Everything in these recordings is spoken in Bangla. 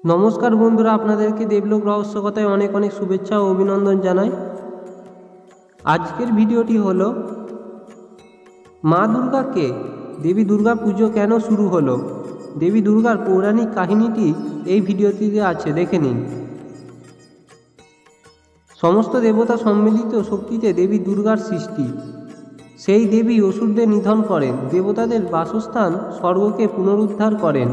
নমস্কার বন্ধুরা, আপনাদেরকে দেবলোক রহস্য কথায় অনেক অনেক শুভেচ্ছা ও অভিনন্দন জানাই। আজকের ভিডিওটি হলো মা দুর্গা কে, দেবী দুর্গা পুজো কেন শুরু হলো, দেবী দুর্গার পৌরাণিক কাহিনীটি এই ভিডিওটিতে আছে, দেখে নিন। সমস্ত দেবতা সম্মিলিত শক্তিতে দেবী দুর্গার সৃষ্টি। সেই দেবী অসুরদের নিধন করেন, দেবতাদের বাসস্থান স্বর্গকে পুনরুদ্ধার করেন।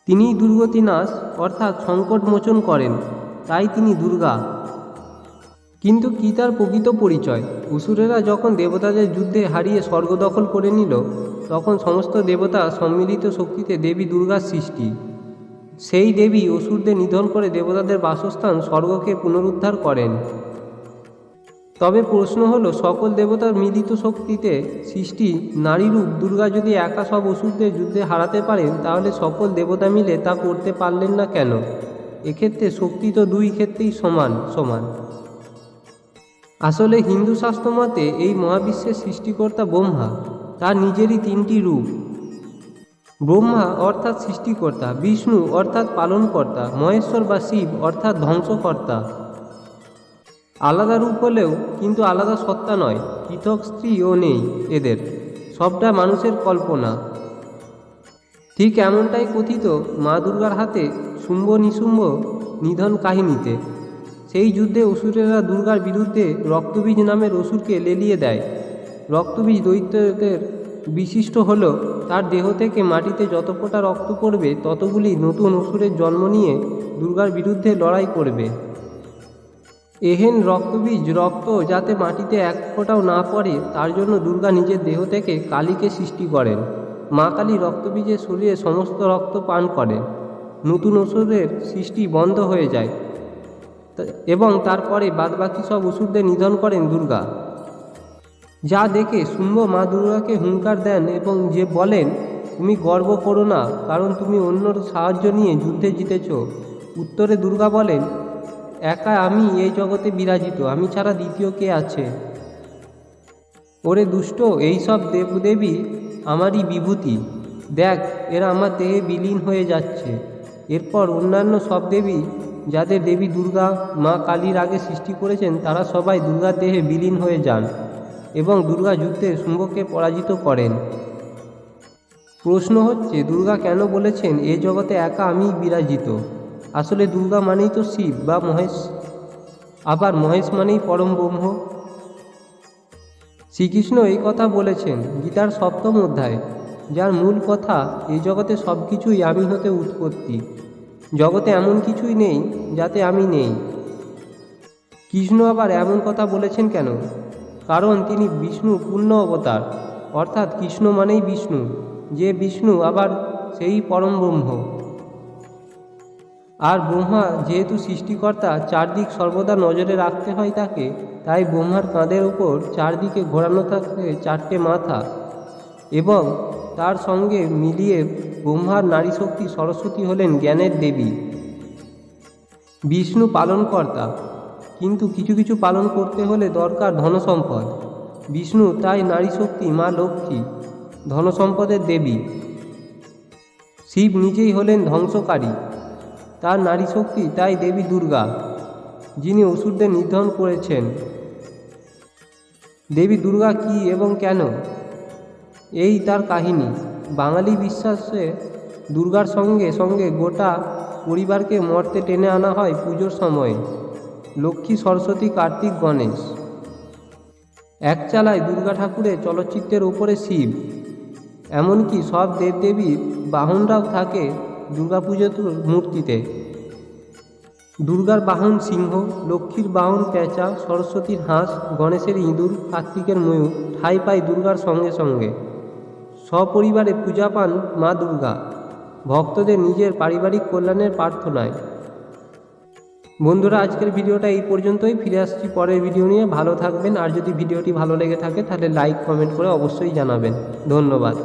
তিনিই দুর্গতি নাশ অর্থাৎ সংকট মোচন করেন, তাই তিনি দুর্গা। কিন্তু কি তার প্রকৃত পরিচয়? অসুরেরা যখন দেবতাদের যুদ্ধে হারিয়ে স্বর্গ দখল করে নিল, তখন সমস্ত দেবতা সম্মিলিত শক্তিতে দেবী দুর্গার সৃষ্টি। সেই দেবী অসুরদের নিধন করে দেবতাদের বাসস্থান স্বর্গকে পুনরুদ্ধার করেন। তবে প্রশ্ন হলো, সকল দেবতার মিলিত শক্তিতে সৃষ্টি নারীরূপ দুর্গা যদি একা সব অসুরদের যুদ্ধে হারাতে পারেন, তাহলে সকল দেবতা মিলে তা করতে পারলেন না কেন? এক্ষেত্রে শক্তি তো দুই ক্ষেত্রেই সমান সমান। আসলে হিন্দু শাস্ত্র মতে এই মহাবিশ্বের সৃষ্টিকর্তা ব্রহ্মা, তার নিজেরই তিনটি রূপ। ব্রহ্মা অর্থাৎ সৃষ্টিকর্তা, বিষ্ণু অর্থাৎ পালনকর্তা, মহেশ্বর বা শিব অর্থাৎ ধ্বংসকর্তা। আলাদা রূপ হলেও কিন্তু আলাদা সত্তা নয়, পৃথক স্ত্রীও নেই এদের, সবটা মানুষের কল্পনা। ঠিক এমনটাই কথিত মা দুর্গার হাতে শুম্ভ নিশুম্ভ নিধন কাহিনীতে। সেই যুদ্ধে অসুরেরা দুর্গার বিরুদ্ধে রক্তবীজ নামের অসুরকে লেলিয়ে দেয়। রক্তবীজ দৈত্যদের বিশিষ্ট হল তার দেহ থেকে মাটিতে যত ফোঁটা রক্ত পড়বে, ততগুলি নতুন অসুরের জন্ম নিয়ে দুর্গার বিরুদ্ধে লড়াই করবে। এহেন রক্তবীজ রক্ত যাতে মাটিতে এক ফোঁটাও না পড়ে, তার জন্য দুর্গা নিজের দেহ থেকে কালীকে সৃষ্টি করেন। মা কালী রক্তবীজের শরীরে সমস্ত রক্ত পান করেন, নতুন অসুরের সৃষ্টি বন্ধ হয়ে যায় এবং তারপরে বাদবাকি সব অসুরদের নিধন করেন দুর্গা। যা দেখে শুম্ভ মা দুর্গাকে হুঙ্কার দেন এবং যে বলেন, তুমি গর্ব করো না, কারণ তুমি অন্যর সাহায্য নিয়ে যুদ্ধে জিতেছ। উত্তরে দুর্গা বলেন, একা আমি এই জগতে বিরাজিত, আমি ছাড়া দ্বিতীয় কে আছে? ওরে দুষ্ট, এইসব দেবদেবী আমারই বিভূতি, দেখ এরা আমার দেহে বিলীন হয়ে যাচ্ছে। এরপর অন্যান্য সব দেবী, যাদের দেবী দুর্গা মা কালীর আগে সৃষ্টি করেছেন, তারা সবাই দুর্গার দেহে বিলীন হয়ে যান এবং দুর্গা যুদ্ধে শুম্ভকে পরাজিত করেন। প্রশ্ন হচ্ছে, দুর্গা কেন বলেছেন এই জগতে একা আমি বিরাজিত? আসলে দুর্গা মানেই তো শিব বা মহেশ, আবার মহেশ মানেই পরম ব্রহ্ম। শ্রীকৃষ্ণ এই কথা বলেছেন গীতার 7ম অধ্যায়, যার মূল কথা, এই জগতে সব কিছুই আমি হতে উৎপত্তি, জগতে এমন কিছুই নেই যাতে আমি নেই। কৃষ্ণ আবার এমন কথা বলেছেন কেন? কারণ তিনি বিষ্ণু পূর্ণ অবতার, অর্থাৎ কৃষ্ণ মানেই বিষ্ণু, যে বিষ্ণু আবার সেই পরম ব্রহ্ম। আর ব্রহ্মা যেহেতু সৃষ্টিকর্তা, চারদিক সর্বদা নজরে রাখতে হয় তাকে, তাই ব্রহ্মার কাঁধের উপর চারদিকে ঘোরানো থাকে 4টে মাথা, এবং তার সঙ্গে মিলিয়ে ব্রহ্মার নারী শক্তি সরস্বতী হলেন জ্ঞানের দেবী। বিষ্ণু পালনকর্তা, কিন্তু কিছু কিছু পালন করতে হলে দরকার ধনসম্পদ। বিষ্ণু তাই নারী শক্তি মা লক্ষ্মী, ধনসম্পদের দেবী। শিব নিজেই হলেন ধ্বংসকারী, তার নারী শক্তি তাই দেবী দুর্গা, যিনি অসুরদের নিধন করেছেন। দেবী দুর্গা কি এবং কেন, এই তার কাহিনী। বাঙালি বিশ্বাসে দুর্গার সঙ্গে সঙ্গে গোটা পরিবারকে মর্তে টেনে আনা হয় পুজোর সময়ে। লক্ষ্মী, সরস্বতী, কার্তিক, গণেশ, এক চালায় দুর্গা ঠাকুরের চলচ্চিত্রের ওপরে শিব। এমনকি সব দেবদেবীর বাহনরাও থাকে দুর্গাপুজোর মূর্তিতে। দুর্গার বাহন সিংহ, লক্ষ্মীর বাহন পেঁচা, সরস্বতীর হাঁস, গণেশের ইঁদুর, কার্তিকের ময়ূর ঠাঁই পায় দুর্গার সঙ্গে সঙ্গে। সপরিবারে পূজা পান মা দুর্গা, ভক্তদের নিজের পারিবারিক কল্যাণের প্রার্থনায়। বন্ধুরা, আজকের ভিডিওটা এই পর্যন্তই। ফিরে আসছি পরের ভিডিও নিয়ে। ভালো থাকবেন, আর যদি ভিডিওটি ভালো লেগে থাকে তাহলে লাইক কমেন্ট করে অবশ্যই জানাবেন। ধন্যবাদ।